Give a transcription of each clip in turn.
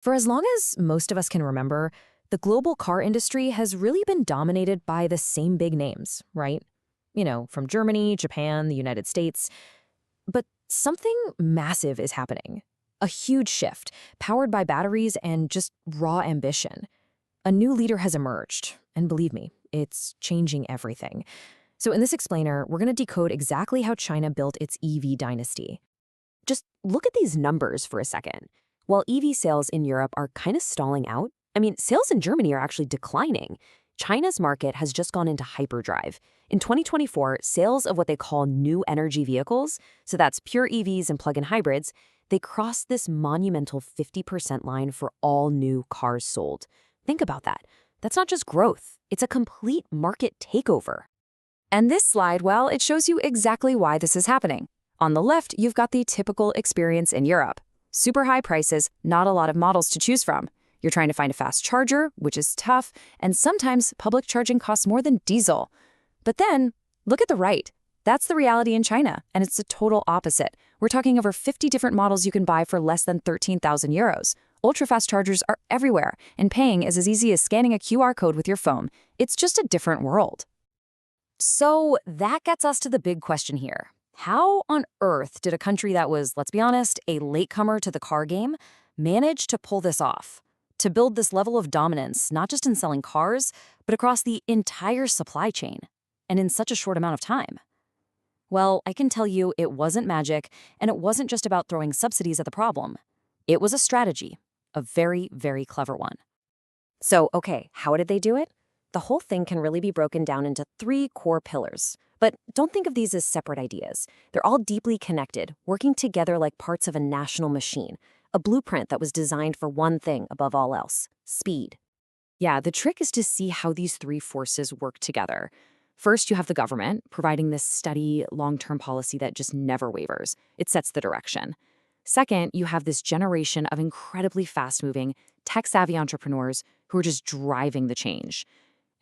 For as long as most of us can remember, the global car industry has really been dominated by the same big names, right? From Germany, Japan, the United States. But something massive is happening. A huge shift, powered by batteries and just raw ambition. A new leader has emerged, and believe me, it's changing everything. So in this explainer, we're going to decode exactly how China built its EV dynasty. Just look at these numbers for a second. While EV sales in Europe are kind of stalling out, sales in Germany are actually declining. China's market has just gone into hyperdrive. In 2024, sales of what they call new energy vehicles, so that's pure EVs and plug-in hybrids, they crossed this monumental 50% line for all new cars sold. Think about that. That's not just growth, it's a complete market takeover. And this slide, well, it shows you exactly why this is happening. On the left, you've got the typical experience in Europe. Super high prices, not a lot of models to choose from. You're trying to find a fast charger, which is tough, and sometimes public charging costs more than diesel. But then, look at the right. That's the reality in China, and it's the total opposite. We're talking over 50 different models you can buy for less than 13,000 euros. Ultra-fast chargers are everywhere, and paying is as easy as scanning a QR code with your phone. It's just a different world. So that gets us to the big question here. How on earth did a country that was, let's be honest, a latecomer to the car game, manage to pull this off? To build this level of dominance, not just in selling cars, but across the entire supply chain, and in such a short amount of time? Well, I can tell you it wasn't magic, and it wasn't just about throwing subsidies at the problem. It was a strategy, a very, very clever one. So, okay, how did they do it? The whole thing can really be broken down into 3 core pillars. But don't think of these as separate ideas. They're all deeply connected, working together like parts of a national machine, a blueprint that was designed for one thing above all else: speed. Yeah, the trick is to see how these 3 forces work together. First, you have the government, providing this steady, long-term policy that just never wavers. It sets the direction. Second, you have this generation of incredibly fast-moving, tech-savvy entrepreneurs who are just driving the change.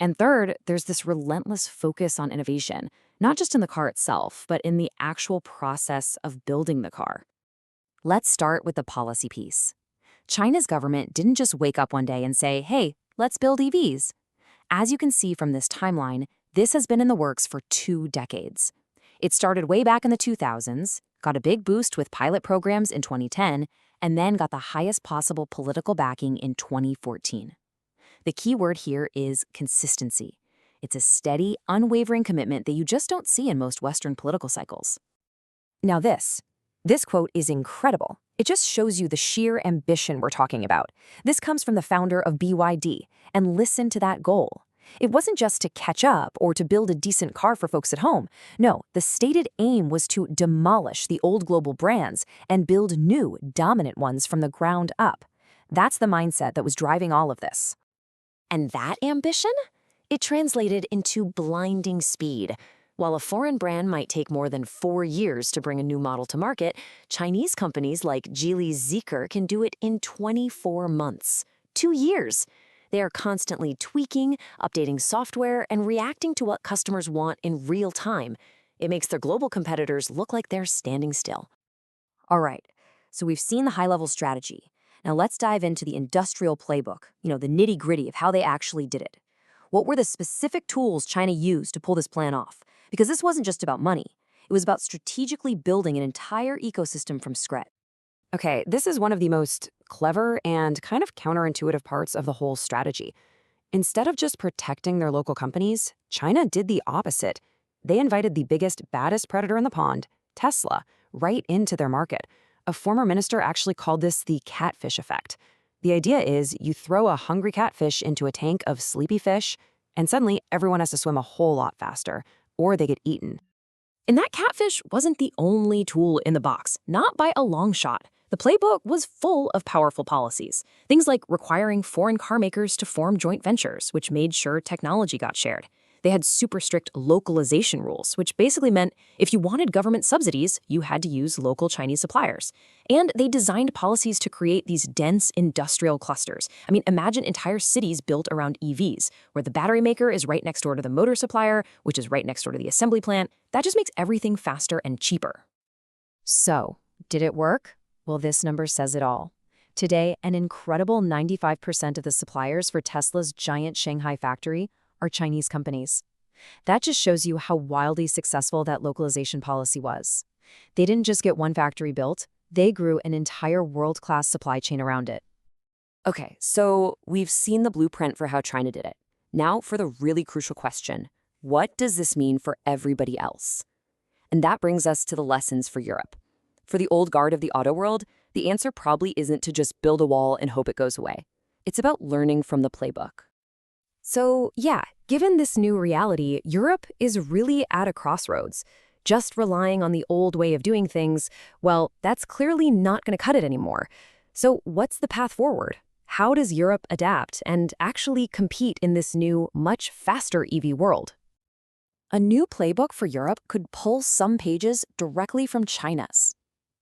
And third, there's this relentless focus on innovation, not just in the car itself, but in the actual process of building the car. Let's start with the policy piece. China's government didn't just wake up one day and say, hey, let's build EVs. As you can see from this timeline, this has been in the works for 2 decades. It started way back in the 2000s, got a big boost with pilot programs in 2010, and then got the highest possible political backing in 2014. The key word here is consistency. It's a steady, unwavering commitment that you just don't see in most Western political cycles. Now this quote is incredible. It just shows you the sheer ambition we're talking about. This comes from the founder of BYD, and listen to that goal. It wasn't just to catch up or to build a decent car for folks at home. No, the stated aim was to demolish the old global brands and build new, dominant ones from the ground up. That's the mindset that was driving all of this. And that ambition? It translated into blinding speed. While a foreign brand might take more than 4 years to bring a new model to market, Chinese companies like Geely's Zeekr can do it in 24 months. 2 years. They are constantly tweaking, updating software, and reacting to what customers want in real time. It makes their global competitors look like they're standing still. All right, so we've seen the high-level strategy. Now let's dive into the industrial playbook, the nitty-gritty of how they actually did it. What were the specific tools China used to pull this plan off? Because this wasn't just about money. It was about strategically building an entire ecosystem from scratch. Okay, this is one of the most clever and kind of counterintuitive parts of the whole strategy. Instead of just protecting their local companies, China did the opposite. They invited the biggest, baddest predator in the pond, Tesla, right into their market. A former minister actually called this the catfish effect. The idea is you throw a hungry catfish into a tank of sleepy fish, and suddenly everyone has to swim a whole lot faster, or they get eaten. And that catfish wasn't the only tool in the box, not by a long shot. The playbook was full of powerful policies. Things like requiring foreign car makers to form joint ventures, which made sure technology got shared. They had super strict localization rules, which basically meant if you wanted government subsidies, you had to use local Chinese suppliers. And they designed policies to create these dense industrial clusters. Imagine entire cities built around EVs, where the battery maker is right next door to the motor supplier, which is right next door to the assembly plant. That just makes everything faster and cheaper. So, did it work? Well, this number says it all. Today, an incredible 95% of the suppliers for Tesla's giant Shanghai factory are Chinese companies. That just shows you how wildly successful that localization policy was. They didn't just get one factory built, they grew an entire world-class supply chain around it. Okay, so we've seen the blueprint for how China did it. Now for the really crucial question, what does this mean for everybody else? And that brings us to the lessons for Europe. For the old guard of the auto world, the answer probably isn't to just build a wall and hope it goes away. It's about learning from the playbook. So, yeah, given this new reality, Europe is really at a crossroads. Just relying on the old way of doing things, well, that's clearly not going to cut it anymore. So, what's the path forward? How does Europe adapt and actually compete in this new, much faster EV world? A new playbook for Europe could pull some pages directly from China's.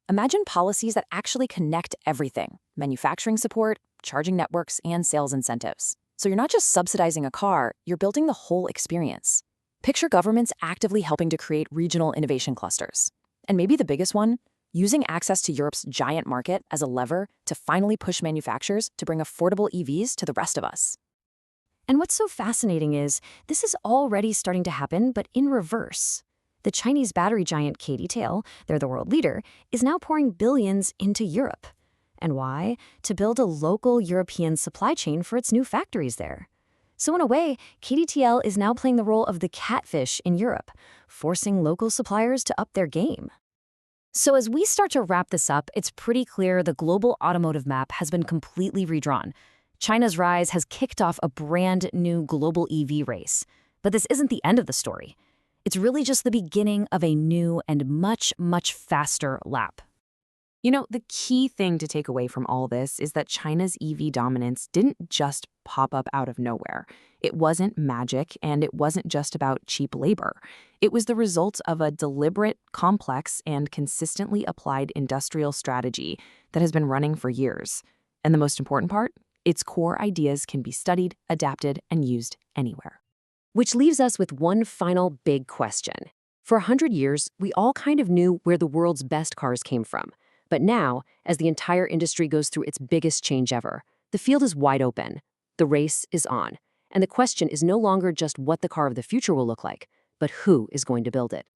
Imagine policies that actually connect everything: manufacturing support, charging networks, and sales incentives. So you're not just subsidizing a car, you're building the whole experience. Picture governments actively helping to create regional innovation clusters. And maybe the biggest one, using access to Europe's giant market as a lever to finally push manufacturers to bring affordable EVs to the rest of us. And what's so fascinating is, this is already starting to happen, but in reverse. The Chinese battery giant CATL, they're the world leader, is now pouring billions into Europe. And why? To build a local European supply chain for its new factories there. So in a way, CATL is now playing the role of the catfish in Europe, forcing local suppliers to up their game. So as we start to wrap this up, it's pretty clear the global automotive map has been completely redrawn. China's rise has kicked off a brand new global EV race. But this isn't the end of the story. It's really just the beginning of a new and much, much faster lap. You know, the key thing to take away from all this is that China's EV dominance didn't just pop up out of nowhere. It wasn't magic, and it wasn't just about cheap labor. It was the result of a deliberate, complex, and consistently applied industrial strategy that has been running for years. And the most important part? Its core ideas can be studied, adapted, and used anywhere. Which leaves us with one final big question. For 100 years, we all kind of knew where the world's best cars came from. But now, as the entire industry goes through its biggest change ever, the field is wide open. The race is on. And the question is no longer just what the car of the future will look like, but who is going to build it.